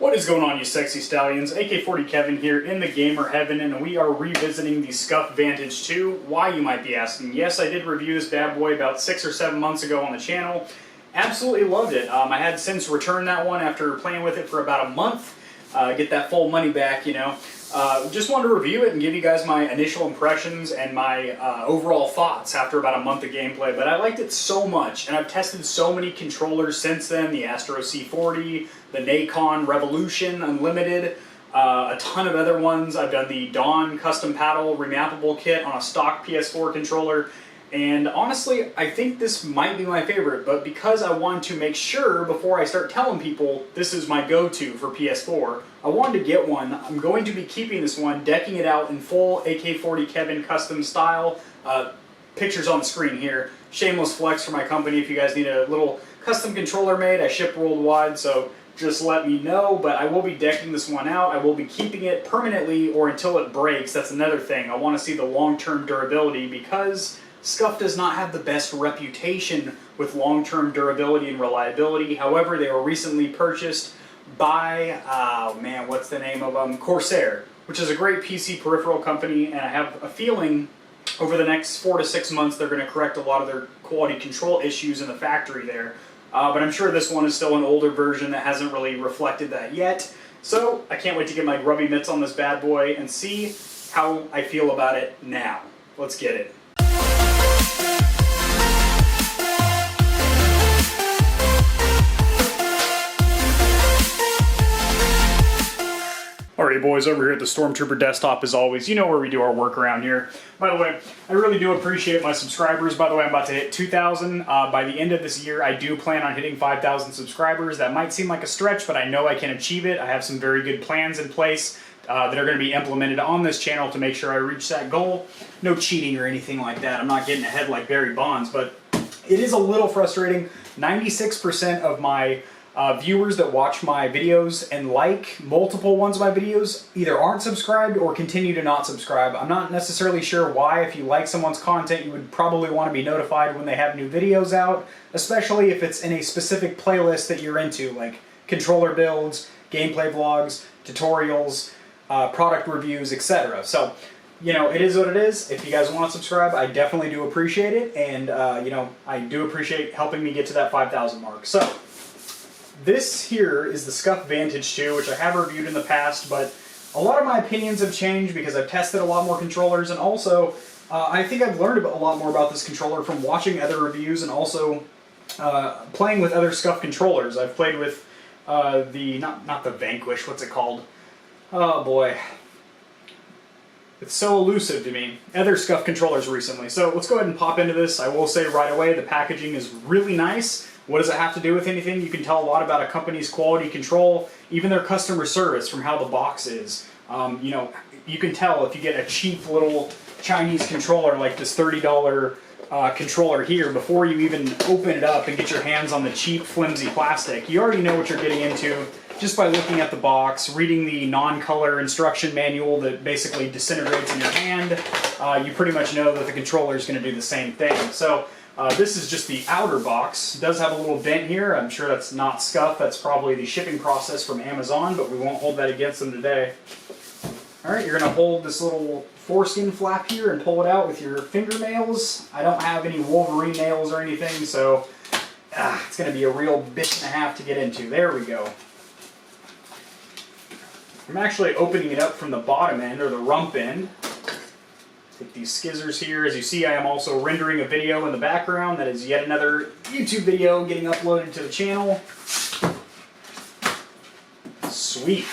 What is going on, you sexy stallions? AK-40 Kevin here in the gamer heaven, and we are revisiting the Scuf Vantage 2. Why, you might be asking? Yes, I did review this bad boy about 6 or 7 months ago on the channel. Absolutely loved it. I had since returned that one after playing with it for about a month. Get that full money back, you know. Just wanted to review it and give you guys my initial impressions and my overall thoughts after about a month of gameplay. But I liked it so much, and I've tested so many controllers since then. The Astro C40, the Nacon Revolution Unlimited, a ton of other ones. I've done the Dawn Custom Paddle Remappable Kit on a stock PS4 controller. And honestly, I think this might be my favorite, but because I wanted to make sure before I start telling people this is my go-to for PS4, I wanted to get one. I'm going to be keeping this one, decking it out in full AK-40 Kevin custom style. Pictures on the screen here. Shameless flex for my company. If you guys need a little custom controller made, I ship worldwide, so just let me know. But I will be decking this one out. I will be keeping it permanently or until it breaks. That's another thing. I want to see the long-term durability because Scuf does not have the best reputation with long-term durability and reliability. However, they were recently purchased by, oh man, what's the name of them? Corsair, which is a great PC peripheral company, and I have a feeling over the next 4 to 6 months they're going to correct a lot of their quality control issues in the factory there. But I'm sure this one is still an older version that hasn't really reflected that yet. So I can't wait to get my grubby mitts on this bad boy and see how I feel about it now. Let's get it. Alrighty boys, over here at the Stormtrooper desktop as always, you know where we do our work around here. By the way, I really do appreciate my subscribers. By the way, I'm about to hit 2,000. By the end of this year, I do plan on hitting 5,000 subscribers. That might seem like a stretch, but I know I can achieve it. I have some very good plans in place that are going to be implemented on this channel to make sure I reach that goal. No cheating or anything like that. I'm not getting ahead like Barry Bonds, but it is a little frustrating. 96% of my viewers that watch my videos and like multiple ones of my videos either aren't subscribed or continue to not subscribe. I'm not necessarily sure why. If you like someone's content, you would probably want to be notified when they have new videos out, especially if it's in a specific playlist that you're into, like controller builds, gameplay vlogs, tutorials, product reviews, etc. So, you know, it is what it is. If you guys want to subscribe, I definitely do appreciate it, and you know, I do appreciate helping me get to that 5,000 mark. So this here is the Scuf Vantage 2, which I have reviewed in the past, but a lot of my opinions have changed because I've tested a lot more controllers, and also I think I've learned a lot more about this controller from watching other reviews and also playing with other Scuf controllers. I've played with the, not the Vanquish, what's it called? Oh boy. It's so elusive to me. Other Scuf controllers recently. So let's go ahead and pop into this. I will say right away, the packaging is really nice. What does it have to do with anything? You can tell a lot about a company's quality control, even their customer service from how the box is. You know, you can tell if you get a cheap little Chinese controller like this $30 controller here, before you even open it up and get your hands on the cheap flimsy plastic, you already know what you're getting into just by looking at the box, reading the non-color instruction manual that basically disintegrates in your hand. You pretty much know that the controller is going to do the same thing. So this is just the outer box. It does have a little dent here. I'm sure that's not Scuf. That's probably the shipping process from Amazon, but we won't hold that against them today. Alright, you're going to hold this little foreskin flap here and pull it out with your fingernails. I don't have any Wolverine nails or anything, so it's going to be a real bitch and a half to get into. There we go. I'm actually opening it up from the bottom end, or the rump end. Take these skizzers here. As you see, I am also rendering a video in the background. That is yet another YouTube video getting uploaded to the channel. Sweet.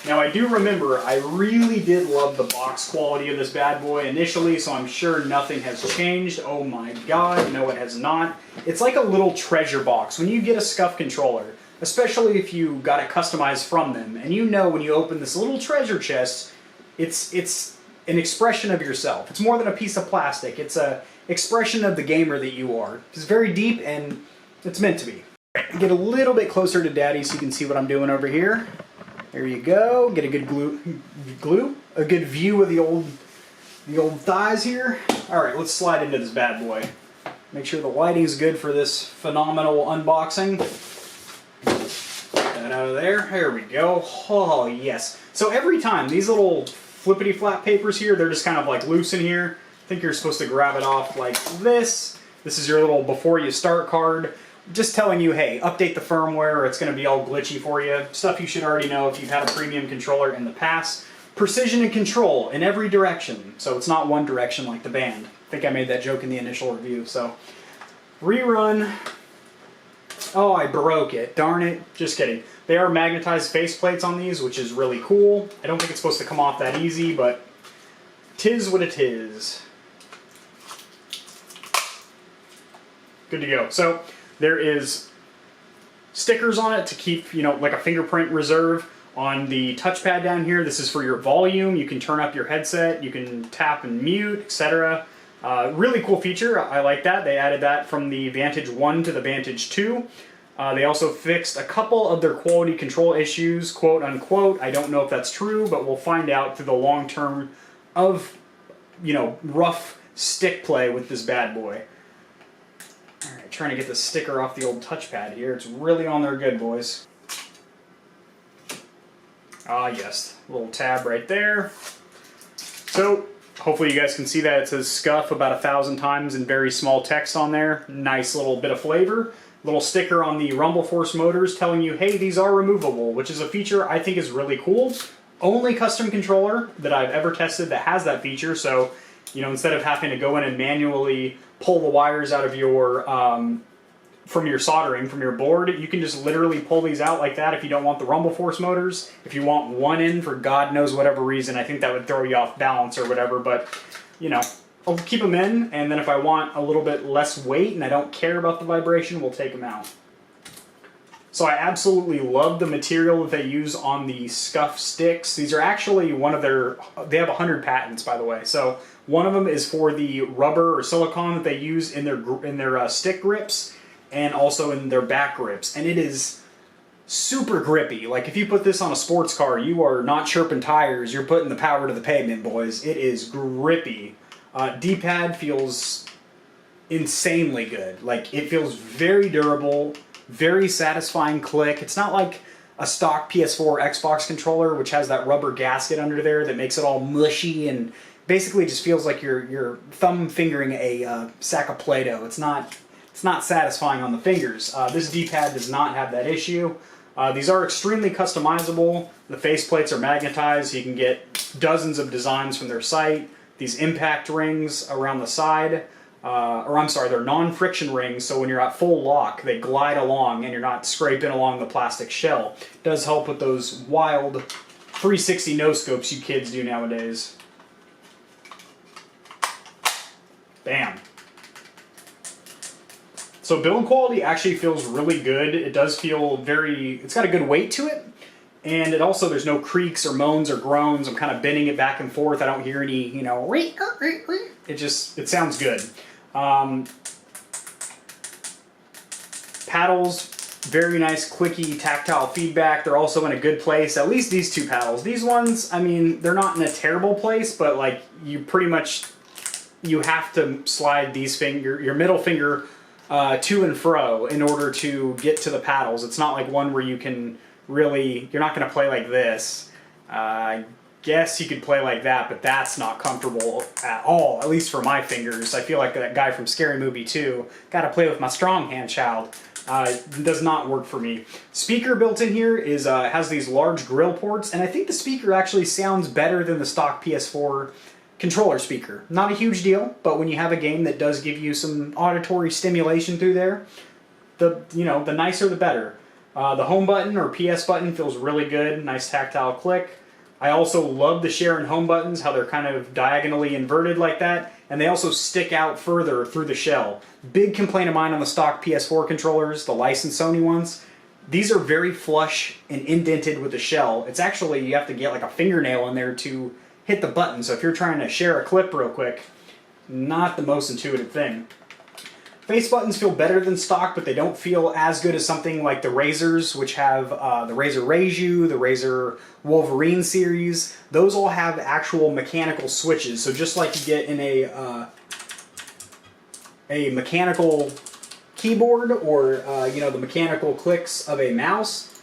Now I do remember, I really did love the box quality of this bad boy initially, so I'm sure nothing has changed. Oh my god, no it has not. It's like a little treasure box. When you get a Scuf controller, especially if you got it customized from them, and you know when you open this little treasure chest, it's an expression of yourself. It's more than a piece of plastic. It's an expression of the gamer that you are. It's very deep, and it's meant to be. Get a little bit closer to Daddy so you can see what I'm doing over here. There you go. Get a good a good view of the old thighs here. All right, let's slide into this bad boy. Make sure the lighting's good for this phenomenal unboxing. that out of there. There we go. Oh, yes. So every time, these little flippity flap papers here, they're just kind of like loose in here. I think you're supposed to grab it off like this. This is your little before you start card. Just telling you, hey, update the firmware or it's going to be all glitchy for you. Stuff you should already know if you've had a premium controller in the past. Precision and control in every direction. So it's not one direction like the band. I think I made that joke in the initial review. So rerun. Oh, I broke it. Darn it. Just kidding. They are magnetized faceplates on these, which is really cool. I don't think it's supposed to come off that easy, but tis what it is. Good to go. So there is stickers on it to keep, you know, like a fingerprint reserve on the touchpad down here. This is for your volume. You can turn up your headset. You can tap and mute, etc. Really cool feature. I like that. They added that from the Vantage 1 to the Vantage 2. They also fixed a couple of their quality control issues, quote unquote. I don't know if that's true, but we'll find out through the long term of, you know, rough stick play with this bad boy. All right, trying to get the sticker off the old touchpad here. It's really on there good, boys. Ah, yes. Little tab right there. So, hopefully you guys can see that. It says Scuf about 1,000 times in very small text on there. Nice little bit of flavor. Little sticker on the Rumble Force motors telling you, hey, these are removable, which is a feature I think is really cool. Only custom controller that I've ever tested that has that feature, so, you know, instead of having to go in and manually pull the wires out of your, from your soldering, from your board, you can just literally pull these out like that if you don't want the Rumble Force motors. If you want one in for God knows whatever reason, I think that would throw you off balance or whatever, but, you know, I'll keep them in, and then if I want a little bit less weight and I don't care about the vibration, we'll take them out. So I absolutely love the material that they use on the Scuf sticks. These are actually one of their, they have 100 patents, by the way. So one of them is for the rubber or silicone that they use in their stick grips and also in their back grips. And it is super grippy. Like if you put this on a sports car, you are not chirping tires. You're putting the power to the pavement, boys. It is grippy. D-pad feels insanely good. Like it feels very durable. Very satisfying click. It's not like a stock PS4 Xbox controller, which has that rubber gasket under there that makes it all mushy and basically just feels like you're thumb fingering a sack of Play-Doh. It's not satisfying on the fingers. This D-pad does not have that issue. These are extremely customizable. The faceplates are magnetized. You can get dozens of designs from their site. These impact rings around the side. Or I'm sorry, they're non-friction rings, so when you're at full lock, they glide along and you're not scraping along the plastic shell. It does help with those wild 360 no-scopes you kids do nowadays. Bam. So build quality actually feels really good. It does feel very, it's got a good weight to it. And it also, there's no creaks or moans or groans. I'm kind of bending it back and forth. I don't hear any, you know, it sounds good. Paddles, very nice, clicky, tactile feedback. They're also in a good place. At least these two paddles. These ones, I mean, they're not in a terrible place, but like you pretty much, you have to slide these your middle finger to and fro in order to get to the paddles. It's not like one where you can really, you're not going to play like this. I guess you could play like that, but that's not comfortable at all, at least for my fingers. I feel like that guy from Scary Movie 2, gotta play with my strong hand, child. Does not work for me. Speaker built in here is has these large grill ports, and I think the speaker actually sounds better than the stock PS4 controller speaker. Not a huge deal, but when you have a game that does give you some auditory stimulation through there, the nicer the better. The home button or PS button feels really good, nice tactile click. I also love the share and home buttons, how they're kind of diagonally inverted like that, and they also stick out further through the shell. Big complaint of mine on the stock PS4 controllers, the licensed Sony ones. These are very flush and indented with the shell. It's actually, you have to get like a fingernail in there to hit the button, so if you're trying to share a clip real quick, not the most intuitive thing. Face buttons feel better than stock, but they don't feel as good as something like the Razors, which have the Razer Reiju, the Razer Wolverine series. Those all have actual mechanical switches. So just like you get in a mechanical keyboard or the mechanical clicks of a mouse,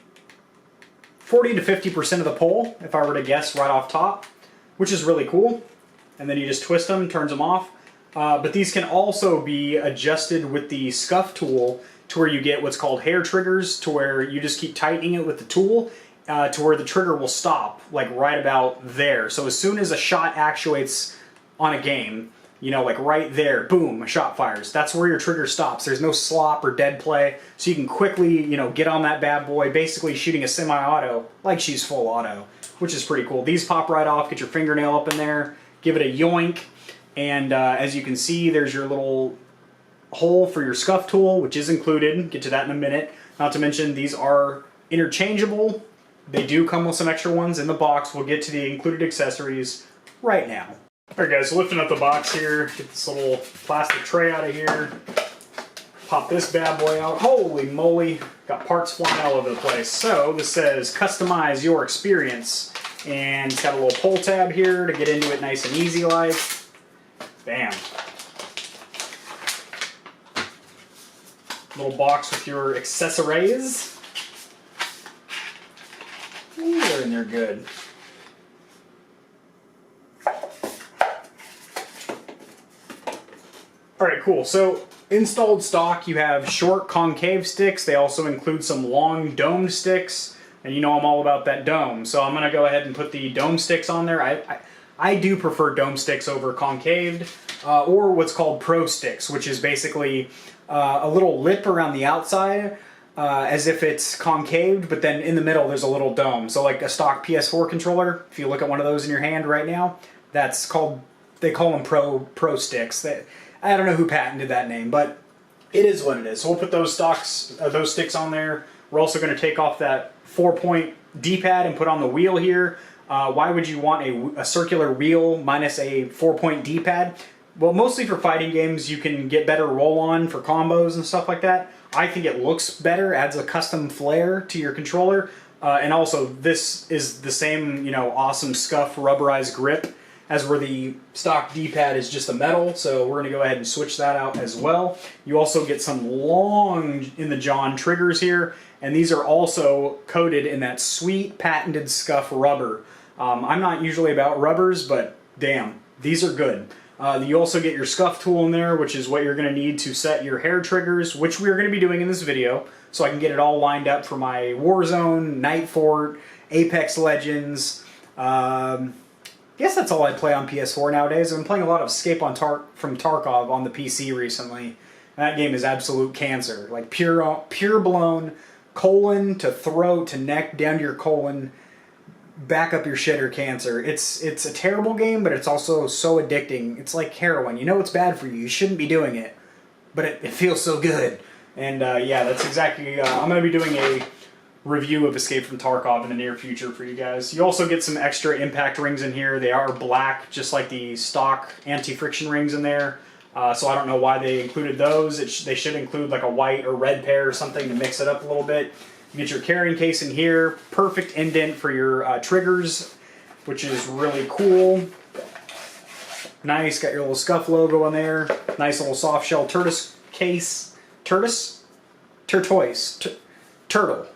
40 to 50% of the pull, if I were to guess right off top, which is really cool. And then you just twist them, turns them off. But these can also be adjusted with the Scuf tool to where you get what's called hair triggers, to where you just keep tightening it with the tool to where the trigger will stop, like right about there. So as soon as a shot actuates on a game, you know, like right there, boom, a shot fires. That's where your trigger stops. There's no slop or dead play, so you can quickly, you know, get on that bad boy, basically shooting a semi-auto like she's full auto, which is pretty cool. These pop right off, get your fingernail up in there, give it a yoink, and as you can see, there's your little hole for your Scuf tool, which is included. Get to that in a minute. Not to mention, these are interchangeable. They do come with some extra ones in the box. We'll get to the included accessories right now. Alright guys, so lifting up the box here, get this little plastic tray out of here, pop this bad boy out. Holy moly, got parts flying all over the place. So this says customize your experience, and it's got a little pull tab here to get into it nice and easy like. Bam. Little box with your accessories. Ooh, they're in there good. Alright, cool. So, installed stock, you have short concave sticks. They also include some long domed sticks. And you know I'm all about that dome. So I'm going to go ahead and put the dome sticks on there. I do prefer dome sticks over concaved. Or what's called pro sticks, which is basically a little lip around the outside. As if it's concaved, but then in the middle there's a little dome. So like a stock PS4 controller, if you look at one of those in your hand right now, that's called, they call them pro sticks. I don't know who patented that name, but it is what it is. So we'll put those sticks on there. We're also going to take off that 4-point D-pad and put on the wheel here. Why would you want a circular wheel minus a 4-point D-pad? Well, mostly for fighting games, you can get better roll-on for combos and stuff like that. I think it looks better, adds a custom flair to your controller. And also, this is the same, you know, awesome Scuf rubberized grip as where the stock D-pad is just a metal, so we're going to go ahead and switch that out as well. You also get some long in the John triggers here, and these are also coated in that sweet patented Scuf rubber. I'm not usually about rubbers, but damn, these are good. You also get your Scuf tool in there, which is what you're going to need to set your hair triggers, which we're going to be doing in this video, so I can get it all lined up for my Warzone, Night Fort, Apex Legends. I guess that's all I play on PS4 nowadays. I've been playing a lot of Escape from Tarkov on the PC recently. And that game is absolute cancer. Like pure blown colon to throat to neck down to your colon, back up your shitter cancer. It's a terrible game, but it's also so addicting. It's like heroin. You know it's bad for you. You shouldn't be doing it, but it feels so good. And yeah, that's exactly. I'm going to be doing a review of Escape from Tarkov in the near future for you guys. You also get some extra impact rings in here. They are black, just like the stock anti-friction rings in there. So I don't know why they included those. They should include like a white or red pair or something to mix it up a little bit. You get your carrying case in here. Perfect indent for your triggers, which is really cool. Nice, got your little Scuf logo on there. Nice little soft shell tortoise case. Tortoise? Turtle. Turtle.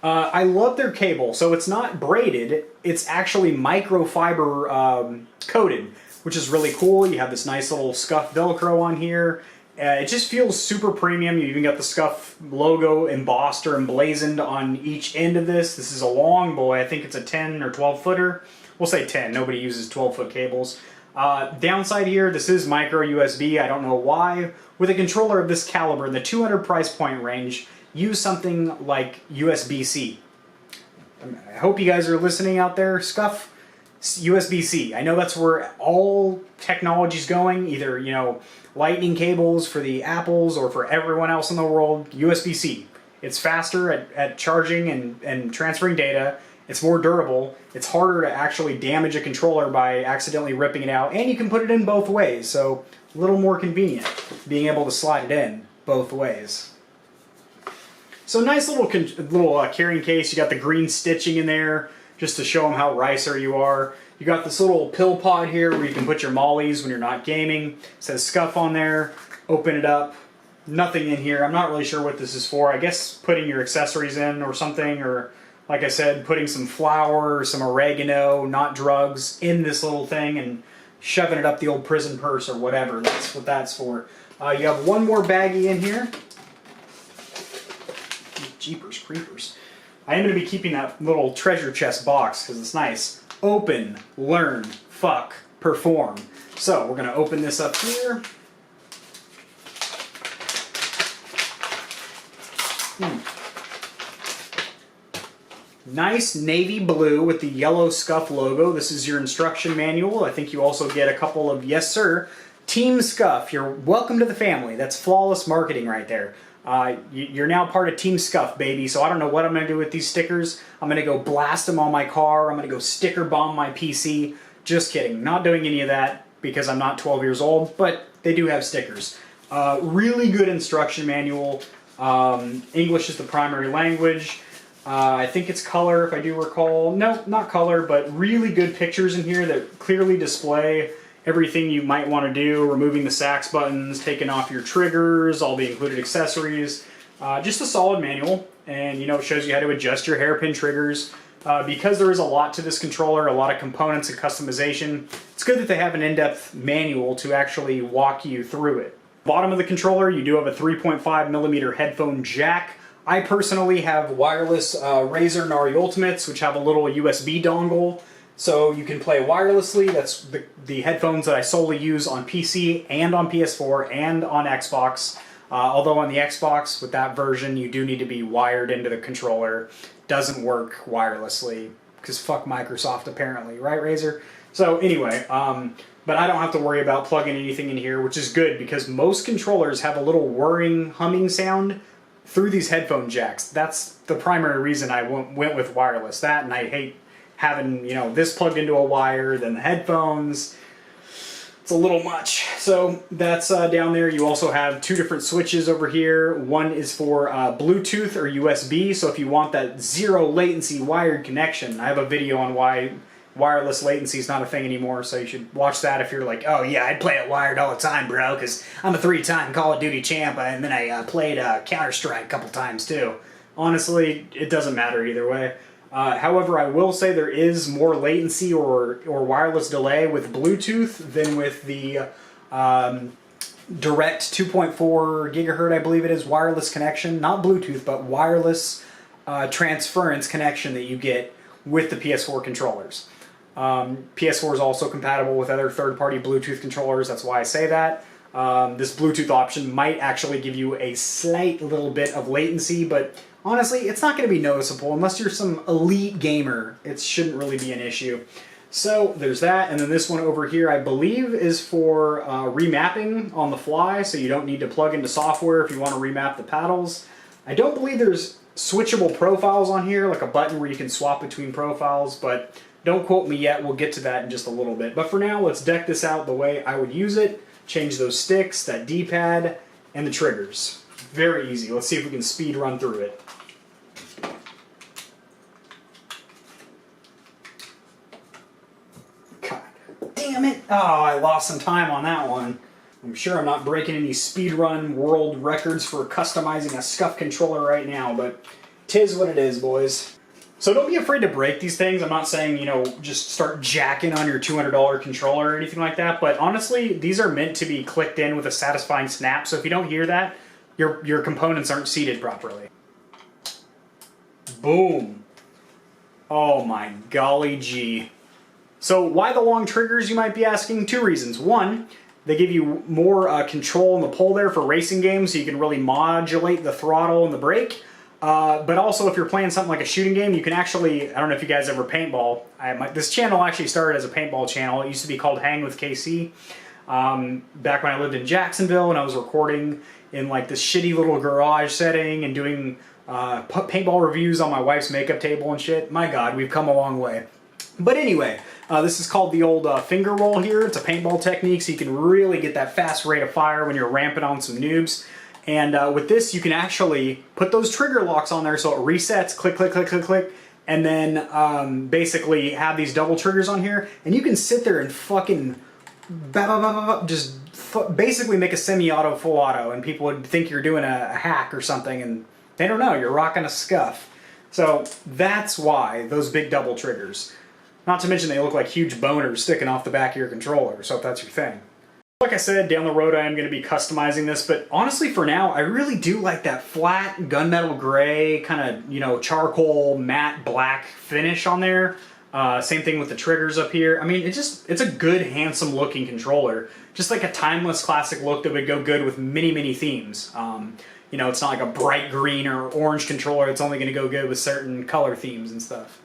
I love their cable. So it's not braided. It's actually microfiber coated, which is really cool. You have this nice little Scuf Velcro on here. It just feels super premium. You even got the Scuf logo embossed or emblazoned on each end of this. This is a long boy. I think it's a 10 or 12 footer. We'll say 10. Nobody uses 12-foot cables. Downside here, this is micro USB. I don't know why. With a controller of this caliber in the 200 price point range, use something like USB-C. I hope you guys are listening out there. Scuf, USB-C. I know that's where all technology's going. Either, you know, lightning cables for the Apples or for everyone else in the world. USB-C. It's faster at charging and transferring data. It's more durable. It's harder to actually damage a controller by accidentally ripping it out. And you can put it in both ways. So a little more convenient being able to slide it in both ways. So nice little carrying case. You got the green stitching in there just to show them how ricer you are. You got this little pill pod here where you can put your mollies when you're not gaming. It says Scuf on there. Open it up. Nothing in here. I'm not really sure what this is for. I guess putting your accessories in or something, or like I said, putting some flour or some oregano, not drugs, in this little thing and shoving it up the old prison purse or whatever. That's what that's for. You have one more baggie in here. Jeepers creepers. I am going to be keeping that little treasure chest box because it's nice. Open, learn, fuck, perform. So we're going to open this up here. Nice navy blue with the yellow Scuf logo. This is your instruction manual. I think you also get a couple of, yes sir, Team Scuf. You're welcome to the family. That's flawless marketing right there. You're now part of Team Scuf, baby, so I don't know what I'm going to do with these stickers. I'm going to go blast them on my car. I'm going to go sticker bomb my PC. Just kidding. Not doing any of that because I'm not 12 years old, but they do have stickers. Really good instruction manual. English is the primary language. I think it's color, if I do recall. No, not color, but really good pictures in here that clearly display everything you might want to do, removing the sax buttons, taking off your triggers, all the included accessories. Just a solid manual, and you know, it shows you how to adjust your hairpin triggers. Because there is a lot to this controller, a lot of components and customization, it's good that they have an in-depth manual to actually walk you through it. Bottom of the controller, you do have a 3.5mm headphone jack. I personally have wireless Razer Nari Ultimates, which have a little USB dongle, so you can play wirelessly. That's the headphones that I solely use on PC and on PS4 and on Xbox. Although on the Xbox, with that version, you do need to be wired into the controller. Doesn't work wirelessly, because fuck Microsoft apparently, right Razer? So anyway, but I don't have to worry about plugging anything in here, which is good, because most controllers have a little whirring, humming sound through these headphone jacks. That's the primary reason I went with wireless. That, and I hate having, you know, this plugged into a wire, then the headphones. It's a little much. So that's down there. You also have two different switches over here. One is for Bluetooth or USB, so if you want that zero latency wired connection. I have a video on why wireless latency is not a thing anymore, so you should watch that if you're like, oh yeah, I'd play it wired all the time, bro, because I'm a 3-time Call of Duty champ, and then I played Counter-Strike a couple times too. Honestly, it doesn't matter either way. However, I will say there is more latency or wireless delay with Bluetooth than with the direct 2.4 gigahertz, I believe it is, wireless connection. Not Bluetooth, but wireless transference connection that you get with the PS4 controllers. PS4 is also compatible with other third-party Bluetooth controllers, that's why I say that. This Bluetooth option might actually give you a slight little bit of latency, but honestly, it's not going to be noticeable unless you're some elite gamer. It shouldn't really be an issue. So there's that, and then this one over here I believe is for remapping on the fly, so you don't need to plug into software if you want to remap the paddles. I don't believe there's switchable profiles on here, like a button where you can swap between profiles, but don't quote me yet, we'll get to that in just a little bit. But for now, let's deck this out the way I would use it. Change those sticks, that D-pad, and the triggers. Very easy. Let's see if we can speed run through it. God damn it! Oh, I lost some time on that one. I'm sure I'm not breaking any speedrun world records for customizing a Scuf controller right now, but 'tis what it is, boys. So don't be afraid to break these things. I'm not saying, you know, just start jacking on your $200 controller or anything like that, but honestly, these are meant to be clicked in with a satisfying snap, so if you don't hear that, your components aren't seated properly. Boom. Oh my golly gee. So why the long triggers, you might be asking? Two reasons. One, they give you more control in the pull there for racing games, so you can really modulate the throttle and the brake. But also, if you're playing something like a shooting game, you can actually, I don't know if you guys ever paintball. This channel actually started as a paintball channel. It used to be called Hang with KC. Back when I lived in Jacksonville and I was recording in like this shitty little garage setting and doing paintball reviews on my wife's makeup table and shit. My God, we've come a long way. But anyway, this is called the old finger roll here. It's a paintball technique, so you can really get that fast rate of fire when you're ramping on some noobs. And with this, you can actually put those trigger locks on there so it resets, click, click, click, click, click, and then basically have these double triggers on here, and you can sit there and fucking just basically make a semi-auto full auto, and people would think you're doing a hack or something, and they don't know, you're rocking a Scuf. So that's why those big double triggers. Not to mention they look like huge boners sticking off the back of your controller, so if that's your thing. Like I said, down the road I am going to be customizing this, but honestly for now, I really do like that flat gunmetal gray, kind of, you know, charcoal matte black finish on there. Same thing with the triggers up here. I mean, it's a good, handsome looking controller. Just like a timeless classic look that would go good with many, many themes. You know, it's not like a bright green or orange controller. It's only going to go good with certain color themes and stuff.